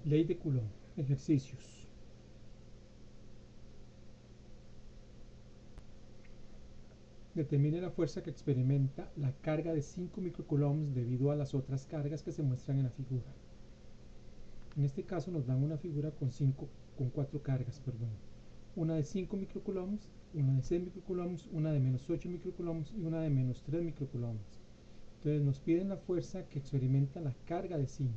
Ley de Coulomb. Ejercicios. Determine la fuerza que experimenta la carga de 5 microcoulombs debido a las otras cargas que se muestran en la figura. En este caso nos dan una figura con 4 cargas, una de 5 microcoulombs, una de 6 microcoulombs, una de menos 8 microcoulombs y una de menos 3 microcoulombs. Entonces nos piden la fuerza que experimenta la carga de 5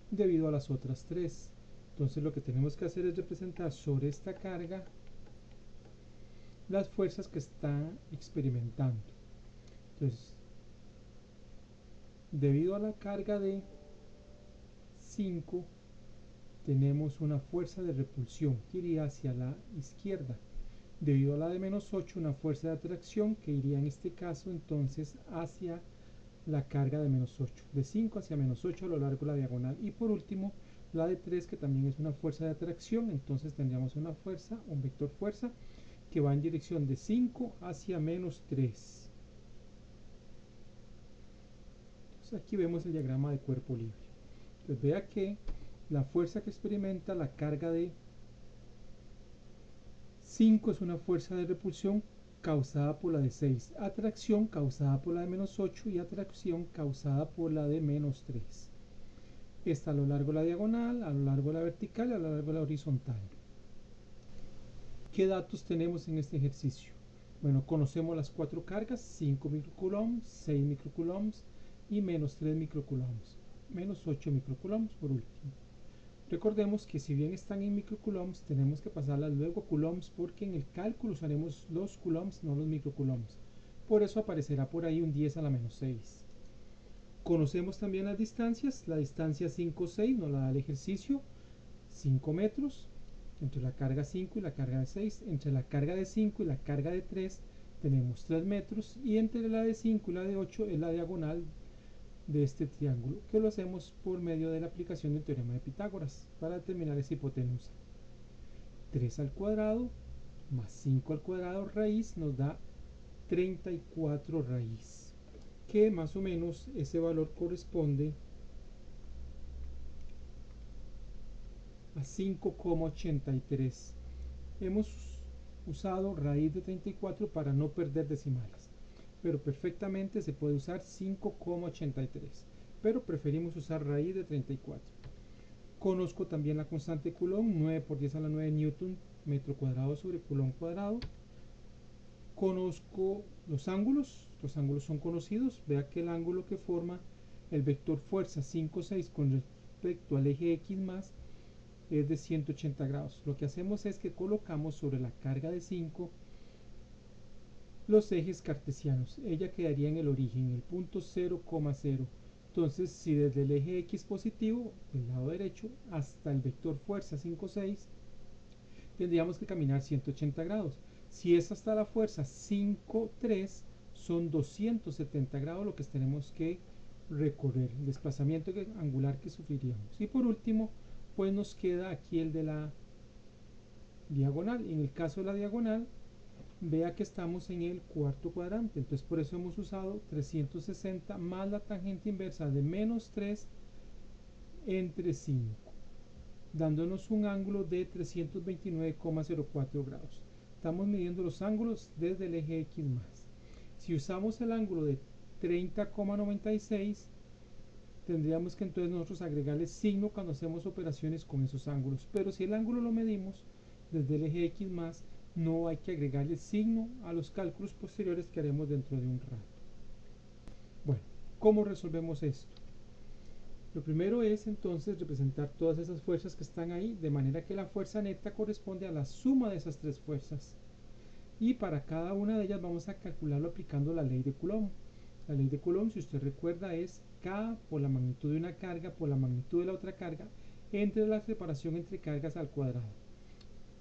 debido a las otras 3. Entonces lo que tenemos que hacer es representar sobre esta carga las fuerzas que está experimentando. Entonces, debido a la carga de 5, tenemos una fuerza de repulsión que iría hacia la izquierda. Debido a la de menos 8, una fuerza de atracción que iría en este caso entonces hacia la carga de menos 8, de 5 hacia menos 8 a lo largo de la diagonal. Y por último, la de 3, que también es una fuerza de atracción, entonces tendríamos una fuerza, un vector fuerza, que va en dirección de 5 hacia menos 3. Entonces aquí vemos el diagrama de cuerpo libre. Entonces vea que la fuerza que experimenta la carga de 5 es una fuerza de repulsión causada por la de 6, atracción causada por la de menos 8 y atracción causada por la de menos 3. Esta a lo largo de la diagonal, a lo largo de la vertical y a lo largo de la horizontal. ¿Qué datos tenemos en este ejercicio? Bueno, conocemos las 4 cargas, 5 microcoulombs, 6 microcoulombs y menos 3 microcoulombs, menos 8 microcoulombs por último. Recordemos que si bien están en microcoulombs, tenemos que pasarlas luego a coulombs porque en el cálculo usaremos los coulombs, no los microcoulombs. Por eso aparecerá por ahí un 10 a la menos 6. Conocemos también las distancias. La distancia 5, 6 nos la da el ejercicio, 5 metros. Entre la carga 5 y la carga de 6, entre la carga de 5 y la carga de 3 tenemos 3 metros, y entre la de 5 y la de 8 es la diagonal de este triángulo, que lo hacemos por medio de la aplicación del teorema de Pitágoras para determinar esa hipotenusa. 3 al cuadrado más 5 al cuadrado raíz nos da 34 raíz, que más o menos ese valor corresponde a 5,83. Hemos usado raíz de 34 para no perder decimales, pero perfectamente se puede usar 5,83, pero preferimos usar raíz de 34. Conozco también la constante de Coulomb, 9 por 10 a la 9 newton metro cuadrado sobre Coulomb cuadrado. Conozco los ángulos son conocidos. Vea que el ángulo que forma el vector fuerza 5, 6 con respecto al eje X más es de 180 grados. Lo que hacemos es que colocamos sobre la carga de 5 los ejes cartesianos. Ella quedaría en el origen, en el punto 0,0. Entonces, si desde el eje X positivo, del lado derecho, hasta el vector fuerza 5, 6, tendríamos que caminar 180 grados. Si es hasta la fuerza 5, 3, son 270 grados lo que tenemos que recorrer, el desplazamiento angular que sufriríamos. Y por último, pues nos queda aquí el de la diagonal. En el caso de la diagonal, vea que estamos en el cuarto cuadrante, entonces por eso hemos usado 360 más la tangente inversa de menos 3 entre 5, dándonos un ángulo de 329,04 grados. Estamos midiendo los ángulos desde el eje X más. Si usamos el ángulo de 30,96, tendríamos que entonces nosotros agregarle signo cuando hacemos operaciones con esos ángulos, pero si el ángulo lo medimos desde el eje X más, no hay que agregarle signo a los cálculos posteriores que haremos dentro de un rato. Bueno, ¿cómo resolvemos esto? Lo primero es entonces representar todas esas fuerzas que están ahí, de manera que la fuerza neta corresponde a la suma de esas 3 fuerzas. Y para cada una de ellas vamos a calcularlo aplicando la ley de Coulomb. La ley de Coulomb, si usted recuerda, es K por la magnitud de una carga por la magnitud de la otra carga entre la separación entre cargas al cuadrado,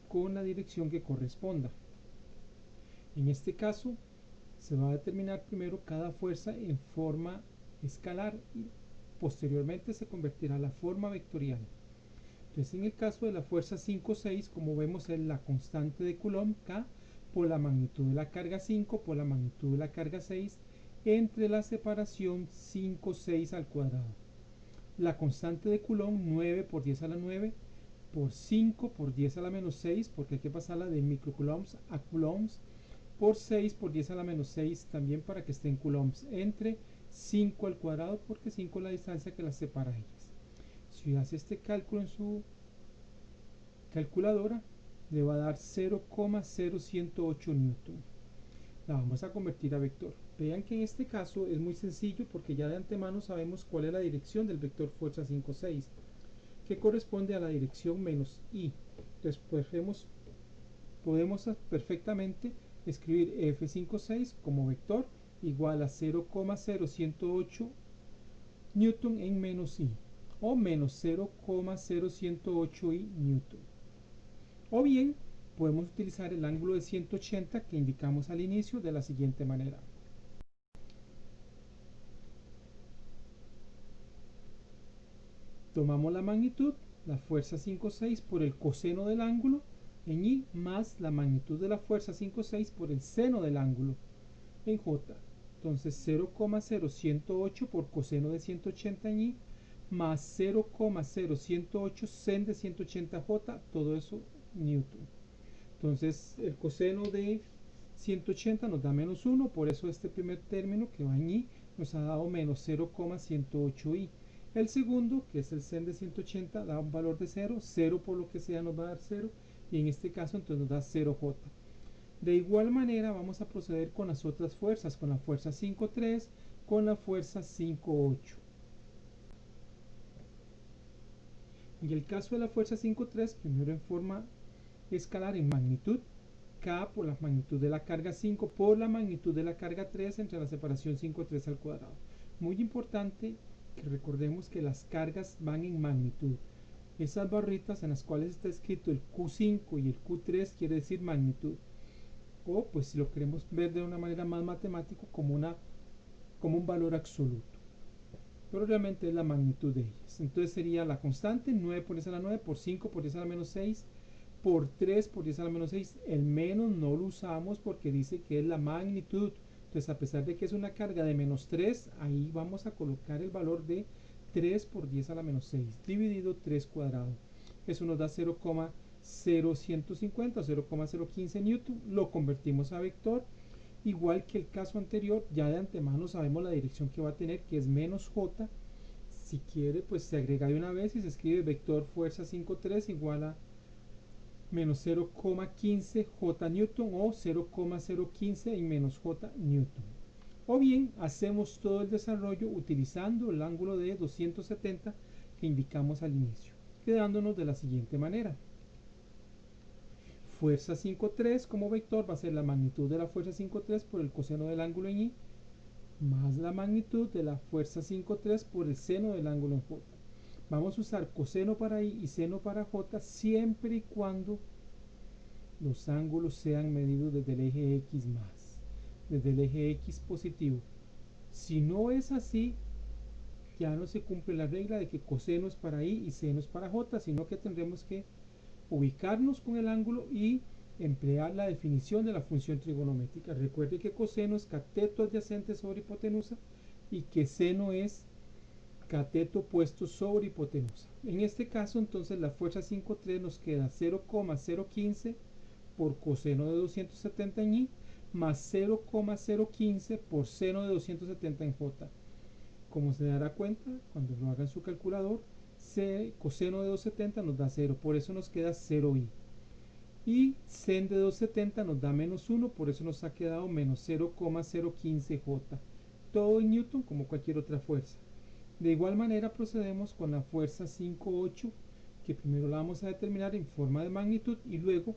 con la dirección que corresponda. En este caso, se va a determinar primero cada fuerza en forma escalar y posteriormente se convertirá a la forma vectorial. Entonces, en el caso de la fuerza 5, 6, como vemos, es la constante de Coulomb, K, por la magnitud de la carga 5 por la magnitud de la carga 6 entre la separación 5, 6 al cuadrado. la constante de Coulomb, 9 por 10 a la 9, por 5 por 10 a la menos 6, porque hay que pasarla de microcoulombs a coulombs, por 6 por 10 a la menos 6, también para que esté en coulombs, entre 5 al cuadrado, porque 5 es la distancia que las separa a ellas. Si hace este cálculo en su calculadora, le va a dar 0,0108 newton. La vamos a convertir a vector. Vean que en este caso es muy sencillo porque ya de antemano sabemos cuál es la dirección del vector fuerza 5,6, que corresponde a la dirección menos i. Entonces podemos perfectamente escribir F5,6 como vector igual a 0,0108 newton en menos i, o menos 0,0108 i newton. O bien podemos utilizar el ángulo de 180 que indicamos al inicio de la siguiente manera. Tomamos la magnitud, la fuerza 5,6 por el coseno del ángulo en i, más la magnitud de la fuerza 5,6 por el seno del ángulo en j. Entonces 0,0108 por coseno de 180 en i, más 0,0108 sen de 180j, todo eso newton. Entonces el coseno de 180 nos da menos 1, por eso este primer término que va en i nos ha dado menos 0,108i. El segundo, que es el sen de 180, da un valor de 0, 0 por lo que sea nos va a dar 0, y en este caso entonces nos da 0j. De igual manera vamos a proceder con las otras fuerzas, con la fuerza 5,3, con la fuerza 5,8. En el caso de la fuerza 5,3, primero en forma escalar en magnitud, K por la magnitud de la carga 5 por la magnitud de la carga 3 entre la separación 5,3 al cuadrado. Muy importante que recordemos que las cargas van en magnitud. Esas barritas en las cuales está escrito el Q5 y el Q3 quiere decir magnitud. O pues si lo queremos ver de una manera más matemática como un valor absoluto. Pero realmente es la magnitud de ellas. Entonces sería la constante 9 por 10 a la 9 por 5 por 10 a la menos 6 por 3 por 10 a la menos 6. El menos no lo usamos porque dice que es la magnitud. Entonces a pesar de que es una carga de menos 3, ahí vamos a colocar el valor de 3 por 10 a la menos 6 dividido 3 cuadrado. Eso nos da 0,0150 o 0,015 newton. Lo convertimos a vector. Igual que el caso anterior, ya de antemano sabemos la dirección que va a tener, que es menos j. Si quiere, pues se agrega de una vez y se escribe vector fuerza 5,3 igual a menos 0,15 j newton o 0,015 en menos j newton. O bien hacemos todo el desarrollo utilizando el ángulo de 270 que indicamos al inicio, quedándonos de la siguiente manera. Fuerza 5,3 como vector va a ser la magnitud de la fuerza 5,3 por el coseno del ángulo en i, más la magnitud de la fuerza 5,3 por el seno del ángulo en j. Vamos a usar coseno para i y seno para j siempre y cuando los ángulos sean medidos desde el eje x más, desde el eje x positivo. Si no es así, ya no se cumple la regla de que coseno es para i y seno es para j, sino que tendremos que ubicarnos con el ángulo y emplear la definición de la función trigonométrica. Recuerde que coseno es cateto adyacente sobre hipotenusa y que seno es cateto opuesto sobre hipotenusa. En este caso entonces la fuerza 5,3 nos queda 0,015 por coseno de 270 en i más 0,015 por seno de 270 en j. Como se dará cuenta cuando lo haga en su calculador, coseno de 270 nos da 0, por eso nos queda 0i. Y sen de 270 nos da menos 1, por eso nos ha quedado menos 0,015j. Todo en newton como cualquier otra fuerza. De igual manera procedemos con la fuerza 5,8, que primero la vamos a determinar en forma de magnitud y luego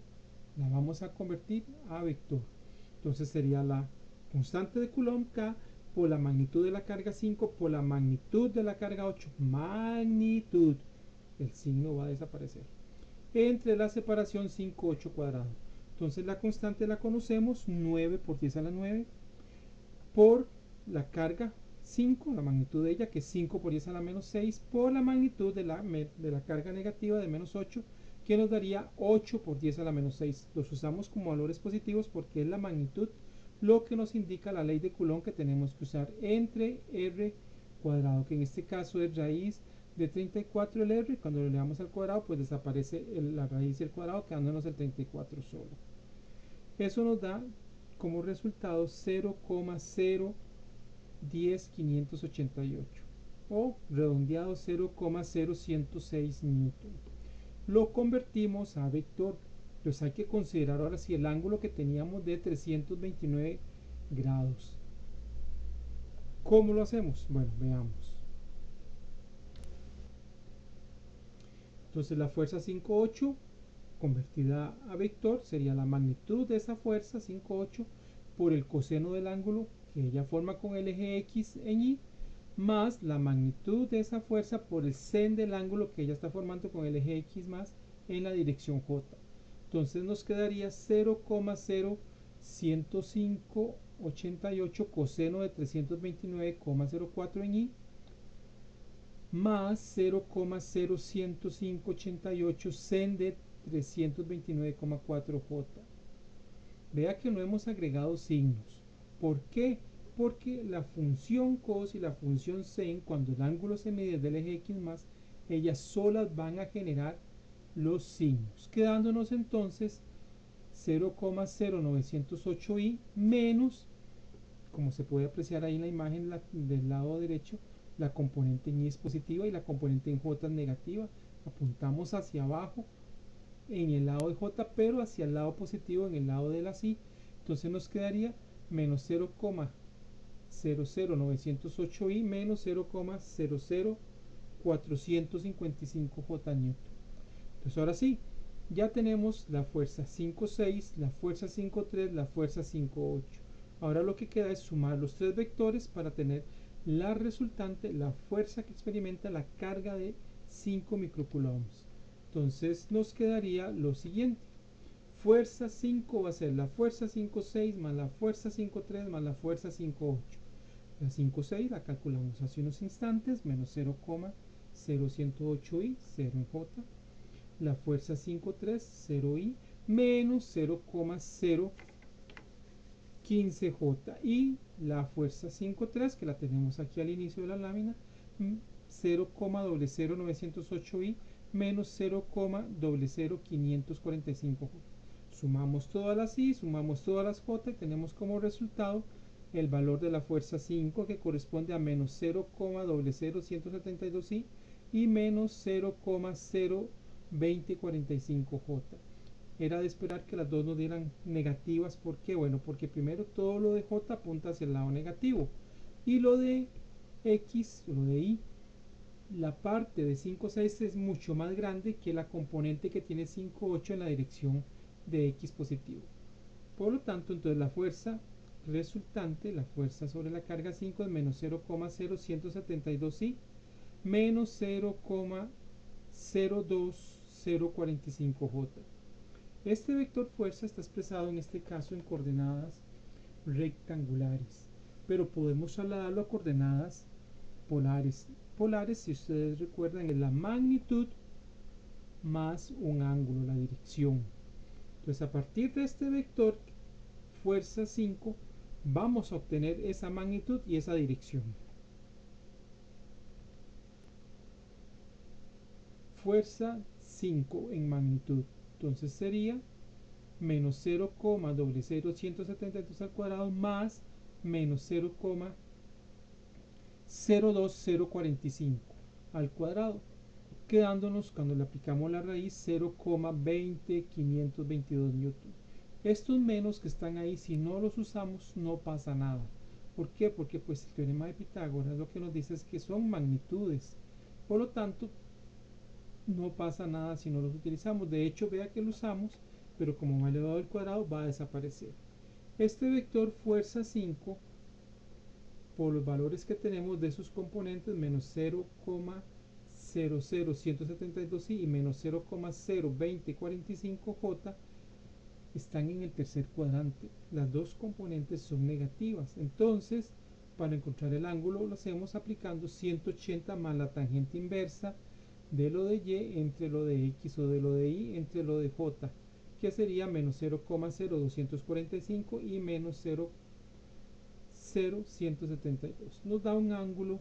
la vamos a convertir a vector. Entonces sería la constante de Coulomb K por la magnitud de la carga 5 por la magnitud de la carga 8, magnitud, el signo va a desaparecer, entre la separación 5,8 cuadrado. Entonces la constante la conocemos, 9 por 10 a la 9, por la carga 5, la magnitud de ella, que es 5 por 10 a la menos 6, por la magnitud de la carga negativa de menos 8, que nos daría 8 por 10 a la menos 6. Los usamos como valores positivos porque es la magnitud lo que nos indica la ley de Coulomb que tenemos que usar entre r cuadrado, que en este caso es raíz de 34 el r, cuando lo elevamos al cuadrado pues desaparece la raíz del cuadrado, quedándonos el 34 solo. Eso nos da como resultado 0,010588 o redondeado 0,0106 newton. Lo convertimos a vector. Entonces hay que considerar ahora si el ángulo que teníamos de 329 grados. ¿Cómo lo hacemos? Bueno, veamos. Entonces la fuerza 5,8 convertida a vector sería la magnitud de esa fuerza 5,8 por el coseno del ángulo que ella forma con el eje X en Y, más la magnitud de esa fuerza por el sen del ángulo que ella está formando con el eje X más en la dirección J. Entonces nos quedaría 0,010588 coseno de 329,04 en Y más 0,010588 sen de 329,4J. Vea que no hemos agregado signos. ¿Por qué? Porque la función cos y la función sen, cuando el ángulo se mide desde el eje X más, ellas solas van a generar los signos, quedándonos entonces 0,0908i menos, como se puede apreciar ahí en la imagen del lado derecho, la componente en y es positiva y la componente en j es negativa. Apuntamos hacia abajo en el lado de j, pero hacia el lado positivo en el lado de la y. Entonces nos quedaría menos 0,00908i menos 0,00455j newton. Entonces ahora sí, ya tenemos la fuerza 5,6, la fuerza 5,3, la fuerza 5,8. Ahora lo que queda es sumar los tres vectores para tener la resultante, la fuerza que experimenta la carga de 5 microcoulombs. Entonces nos quedaría lo siguiente. Fuerza 5 va a ser la fuerza 5,6 más la fuerza 5,3 más la fuerza 5,8. La 5,6 la calculamos hace unos instantes, menos 0,0108i, 0 en j. La fuerza 5,3, 0i, menos 0,015j. Y la fuerza 5,3, que la tenemos aquí al inicio de la lámina, 0,00908i menos 0,00545j. Sumamos todas las i, sumamos todas las j y tenemos como resultado el valor de la fuerza 5, que corresponde a menos 0,00172i y menos 0,02045j. Era de esperar que las dos nos dieran negativas. ¿Por qué? Bueno, porque primero todo lo de j apunta hacia el lado negativo y lo de x, lo de y, la parte de 5,6 es mucho más grande que la componente que tiene 5,8 en la dirección de x positivo. Por lo tanto, entonces la fuerza resultante, la fuerza sobre la carga 5 es menos 0,0172i menos 0,02045j. Este vector fuerza está expresado en este caso en coordenadas rectangulares, pero podemos trasladarlo a coordenadas polares. Polares, si ustedes recuerdan, es la magnitud más un ángulo, la dirección. Entonces, a partir de este vector fuerza 5, vamos a obtener esa magnitud y esa dirección. Fuerza 5 en magnitud, entonces sería menos 0,00172 al cuadrado más menos 0,02045 al cuadrado, quedándonos, cuando le aplicamos la raíz, 0,20522 newton. Estos menos que están ahí, si no los usamos no pasa nada. ¿Por qué? Porque pues el teorema de Pitágoras lo que nos dice es que son magnitudes, por lo tanto no pasa nada si no los utilizamos. De hecho, vea que lo usamos, pero como va elevado al cuadrado va a desaparecer. Este vector fuerza 5, por los valores que tenemos de sus componentes, menos 0,00172i y menos 0,02045j, están en el tercer cuadrante. Las dos componentes son negativas. Entonces, para encontrar el ángulo lo hacemos aplicando 180 más la tangente inversa de lo de y entre lo de x o de lo de y entre lo de j, que sería menos 0,0245 y menos 0,0172. Nos da un ángulo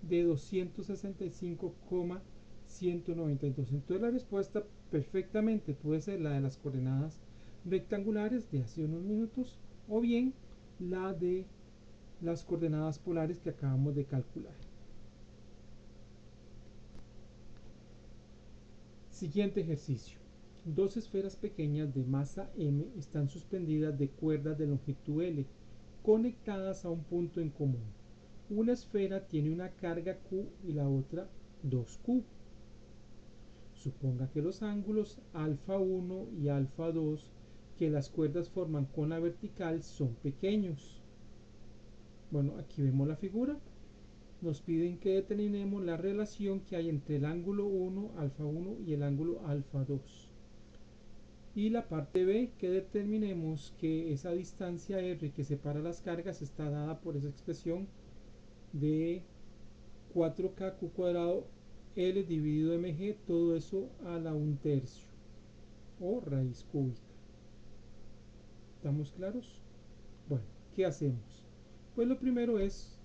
de 265,192. Entonces la respuesta perfectamente puede ser la de las coordenadas rectangulares de hace unos minutos o bien la de las coordenadas polares que acabamos de calcular. Siguiente ejercicio. Dos esferas pequeñas de masa m están suspendidas de cuerdas de longitud L, conectadas a un punto en común. Una esfera tiene una carga Q y la otra 2Q. Suponga que los ángulos alfa 1 y alfa 2 que las cuerdas forman con la vertical son pequeños. Bueno, aquí vemos la figura. Nos piden que determinemos la relación que hay entre el ángulo 1, alfa 1 y el ángulo alfa 2. Y la parte B, que determinemos que esa distancia R que separa las cargas está dada por esa expresión de 4K Q cuadrado L dividido mg, todo eso a la 1/3 o raíz cúbica. ¿Estamos claros? Bueno, ¿qué hacemos? Pues lo primero es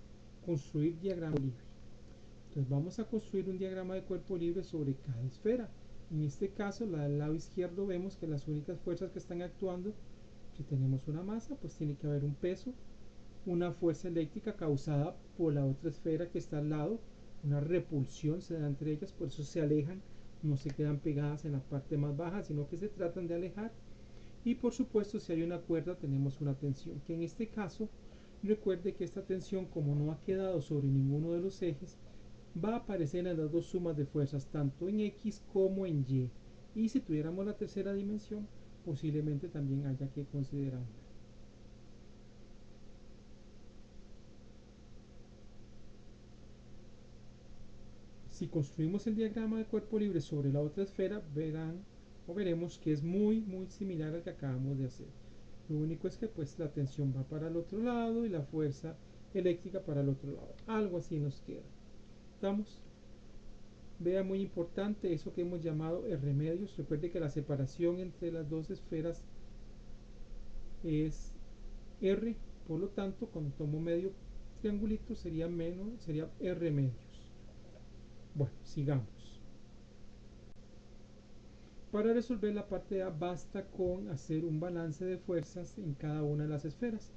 construir diagrama libre. Entonces vamos a construir un diagrama de cuerpo libre sobre cada esfera. En este caso, la del lado izquierdo, vemos que las únicas fuerzas que están actuando, si tenemos una masa, pues tiene que haber un peso, una fuerza eléctrica causada por la otra esfera que está al lado, una repulsión se da entre ellas, por eso se alejan, no se quedan pegadas en la parte más baja, sino que se tratan de alejar. Y por supuesto, si hay una cuerda, tenemos una tensión, que en este caso, recuerde que esta tensión, como no ha quedado sobre ninguno de los ejes, va a aparecer en las dos sumas de fuerzas, tanto en X como en Y. Y si tuviéramos la tercera dimensión, posiblemente también haya que considerarla. Si construimos el diagrama de cuerpo libre sobre la otra esfera, veremos que es muy similar al que acabamos de hacer. Lo único es que pues la tensión va para el otro lado y la fuerza eléctrica para el otro lado. Algo así nos queda. ¿Estamos? Vea, muy importante eso que hemos llamado R-medios. Recuerde que la separación entre las dos esferas es R, por lo tanto, cuando tomo medio triangulito sería R-medios. Bueno, sigamos. Para resolver la parte A basta con hacer un balance de fuerzas en cada una de las esferas,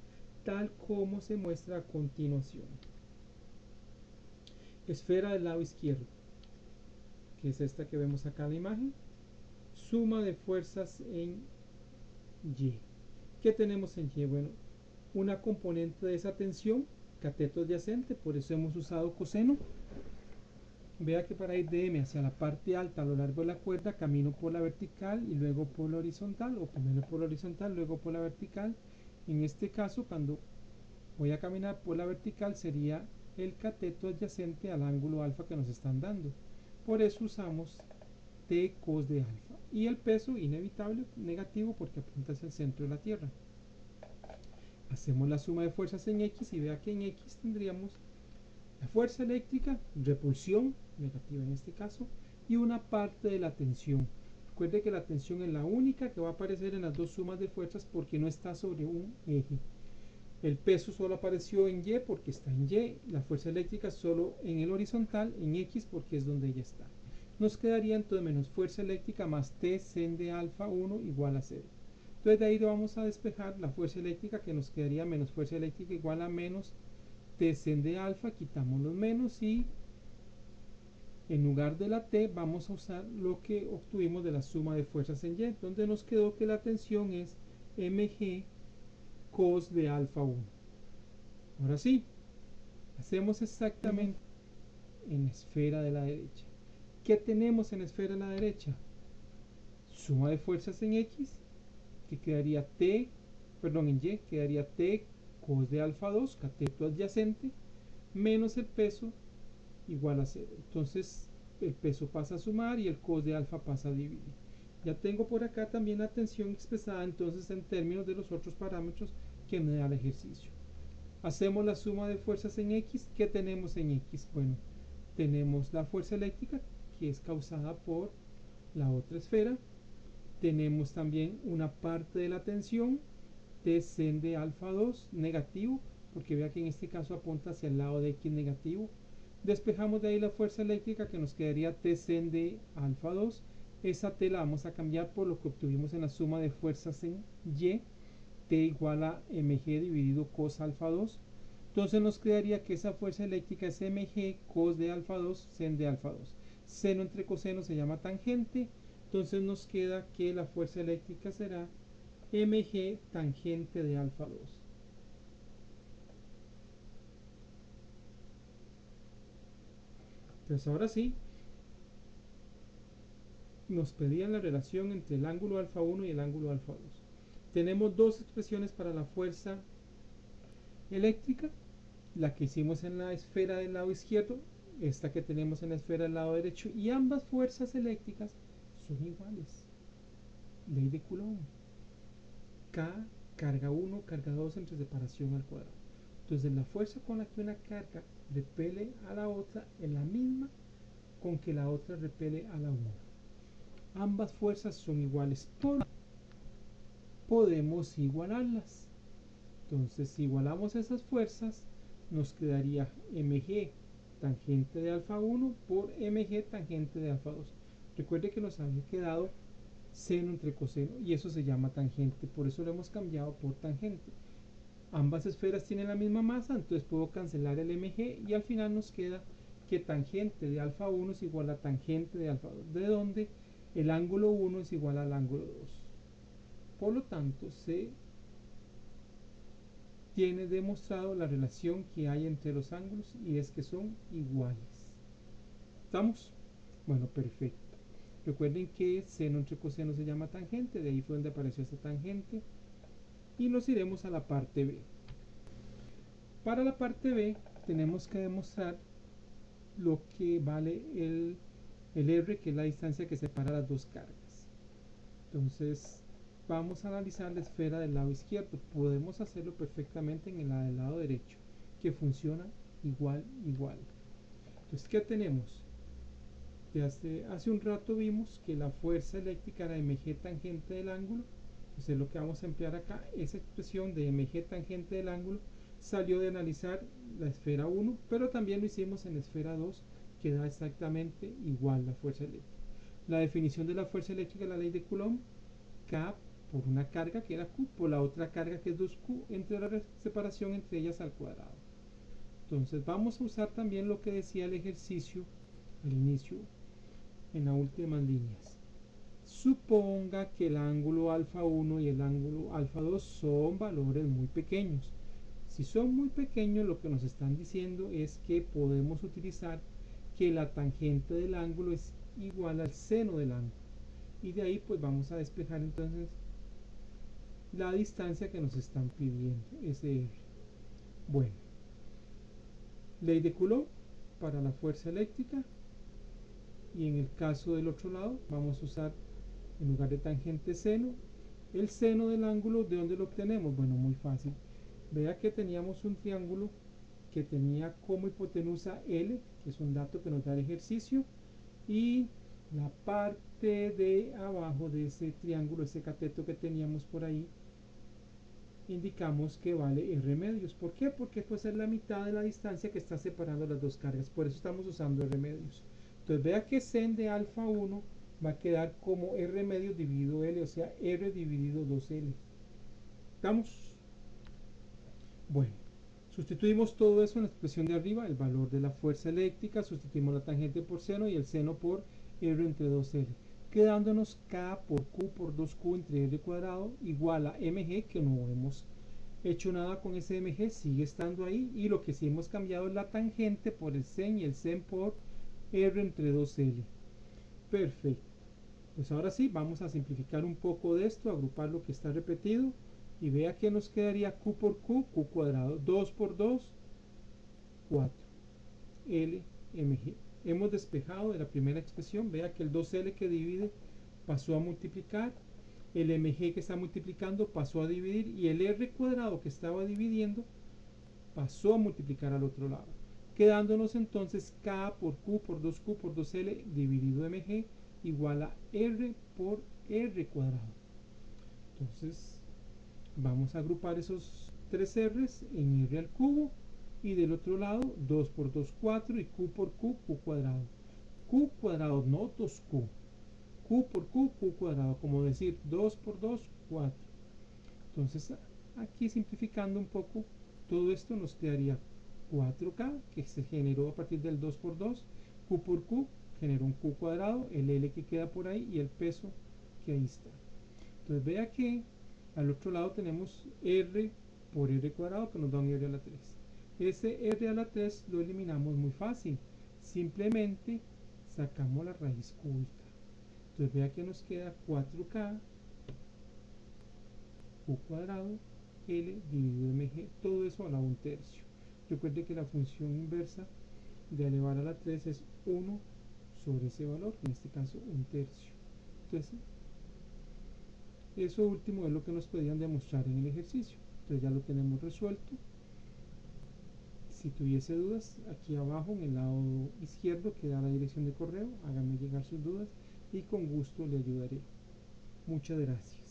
tal como se muestra a continuación. Esfera del lado izquierdo, que es esta que vemos acá en la imagen. Suma de fuerzas en Y. ¿Qué tenemos en Y? Bueno, una componente de esa tensión, cateto adyacente, por eso hemos usado coseno. Vea que para ir de M hacia la parte alta a lo largo de la cuerda, camino por la vertical y luego por la horizontal, o primero por la horizontal, luego por la vertical. En este caso, cuando voy a caminar por la vertical, sería el cateto adyacente al ángulo alfa que nos están dando. Por eso usamos T cos de alfa. Y el peso, inevitable, negativo, porque apunta hacia el centro de la Tierra. Hacemos la suma de fuerzas en X y vea que en X tendríamos la fuerza eléctrica, repulsión, negativa en este caso, y una parte de la tensión. Recuerde que la tensión es la única que va a aparecer en las dos sumas de fuerzas porque no está sobre un eje. El peso solo apareció en Y porque está en Y, la fuerza eléctrica solo en el horizontal, en X porque es donde ella está. Nos quedaría entonces menos fuerza eléctrica más T sen de alfa 1 igual a 0. Entonces de ahí vamos a despejar la fuerza eléctrica, que nos quedaría menos fuerza eléctrica igual a menos T sen de alfa, quitamos los menos y en lugar de la T vamos a usar lo que obtuvimos de la suma de fuerzas en Y, donde nos quedó que la tensión es mg cos de alfa 1. Ahora sí, hacemos exactamente en la esfera de la derecha. ¿Qué tenemos en la esfera de la derecha? Suma de fuerzas en X, que quedaría en Y, quedaría T cos de alfa 2, cateto adyacente, menos el peso igual a 0. Entonces el peso pasa a sumar y el cos de alfa pasa a dividir. Ya tengo por acá también la tensión expresada entonces en términos de los otros parámetros que me da el ejercicio. Hacemos la suma de fuerzas en X. ¿Qué tenemos en X? Bueno, tenemos la fuerza eléctrica, que es causada por la otra esfera. Tenemos también una parte de la tensión, T sen de alfa 2 negativo, porque vea que en este caso apunta hacia el lado de X negativo. Despejamos de ahí la fuerza eléctrica, que nos quedaría T sen de alfa 2. Esa T la vamos a cambiar por lo que obtuvimos en la suma de fuerzas en Y, T igual a mg dividido cos alfa 2. Entonces nos quedaría que esa fuerza eléctrica es mg cos de alfa 2 sen de alfa 2. Seno entre coseno se llama tangente. Entonces nos queda que la fuerza eléctrica será mg tangente de alfa 2. Entonces ahora sí, nos pedían la relación entre el ángulo alfa 1 y el ángulo alfa 2. Tenemos dos expresiones para la fuerza eléctrica, la que hicimos en la esfera del lado izquierdo, esta que tenemos en la esfera del lado derecho, y ambas fuerzas eléctricas son iguales. Ley de Coulomb. K, carga 1, carga 2 entre separación al cuadrado. Entonces la fuerza con la que una carga repele a la otra es la misma con que la otra repele a la una. Ambas fuerzas son iguales, podemos igualarlas. Entonces si igualamos esas fuerzas, nos quedaría mg tangente de alfa 1 por mg tangente de alfa 2. Recuerde que nos había quedado seno entre coseno y eso se llama tangente, por eso lo hemos cambiado por tangente. Ambas esferas tienen la misma masa, entonces puedo cancelar el mg y al final nos queda que tangente de alfa 1 es igual a tangente de alfa 2, de donde el ángulo 1 es igual al ángulo 2. Por lo tanto, se tiene demostrado la relación que hay entre los ángulos y es que son iguales. ¿Estamos? Bueno, perfecto. Recuerden que seno entre coseno se llama tangente, de ahí fue donde apareció esta tangente. Y nos iremos a la parte B. Para la parte B tenemos que demostrar lo que vale el R, que es la distancia que separa las dos cargas. Entonces vamos a analizar la esfera del lado izquierdo. Podemos hacerlo perfectamente en la del lado derecho, que funciona igual. Entonces, ¿qué tenemos? Hace un rato vimos que la fuerza eléctrica era mg tangente del ángulo. Entonces lo que vamos a emplear acá, esa expresión de mg tangente del ángulo, salió de analizar la esfera 1, pero también lo hicimos en la esfera 2, que da exactamente igual la fuerza eléctrica. La definición de la fuerza eléctrica, la ley de Coulomb, K por una carga que era Q por la otra carga que es 2Q entre la separación entre ellas al cuadrado. Entonces vamos a usar también lo que decía el ejercicio al inicio en las últimas líneas. Suponga que el ángulo alfa 1 y el ángulo alfa 2 son valores muy pequeños. Si son muy pequeños, lo que nos están diciendo es que podemos utilizar que la tangente del ángulo es igual al seno del ángulo. Y de ahí pues vamos a despejar entonces la distancia que nos están pidiendo, ese R. Bueno, ley de Coulomb para la fuerza eléctrica. Y en el caso del otro lado vamos a usar, en lugar de tangente seno, el seno del ángulo. ¿De dónde lo obtenemos? Bueno, muy fácil. Vea que teníamos un triángulo que tenía como hipotenusa L, que es un dato que nos da el ejercicio, y la parte de abajo de ese triángulo, ese cateto que teníamos por ahí, indicamos que vale R medios. ¿Por qué? Porque pues es la mitad de la distancia que está separando las dos cargas, por eso estamos usando R medios. Entonces vea que sen de alfa 1 va a quedar como R medios dividido L, o sea, R dividido 2L. ¿Estamos? Bueno, sustituimos todo eso en la expresión de arriba, el valor de la fuerza eléctrica, sustituimos la tangente por seno y el seno por R entre 2L, quedándonos K por Q por 2Q entre R cuadrado igual a mg, que no hemos hecho nada con ese mg, sigue estando ahí, y lo que sí hemos cambiado es la tangente por el sen y el sen por R entre 2L. Perfecto. Pues ahora sí, vamos a simplificar un poco de esto, agrupar lo que está repetido, y vea que nos quedaría Q por Q, Q cuadrado, 2 por 2, 4, L, mg. Hemos despejado de la primera expresión, vea que el 2L que divide pasó a multiplicar, el mg que está multiplicando pasó a dividir, y el R cuadrado que estaba dividiendo pasó a multiplicar al otro lado, quedándonos entonces K por Q por 2Q por 2L dividido mg igual a R por R cuadrado. Entonces vamos a agrupar esos tres R's en R al cubo, y del otro lado 2 por 2, 4 y q por q, q cuadrado. Q cuadrado, no 2q. Q por q, q cuadrado, como decir 2 por 2, 4. Entonces aquí simplificando un poco, todo esto nos quedaría 4K, que se generó a partir del 2 por 2, Q por Q, generó un Q cuadrado, el L que queda por ahí y el peso que ahí está. Entonces vea que al otro lado tenemos R por R cuadrado, que nos da un R a la 3. Ese R a la 3 lo eliminamos muy fácil, simplemente sacamos la raíz cúbica. Entonces vea que nos queda 4K Q cuadrado L dividido mg, todo eso a la 1/3. Recuerde que la función inversa de elevar a la 3 es 1 sobre ese valor, en este caso 1/3. Entonces, eso último es lo que nos podían demostrar en el ejercicio. Entonces ya lo tenemos resuelto. Si tuviese dudas, aquí abajo en el lado izquierdo queda la dirección de correo, háganme llegar sus dudas y con gusto le ayudaré. Muchas gracias.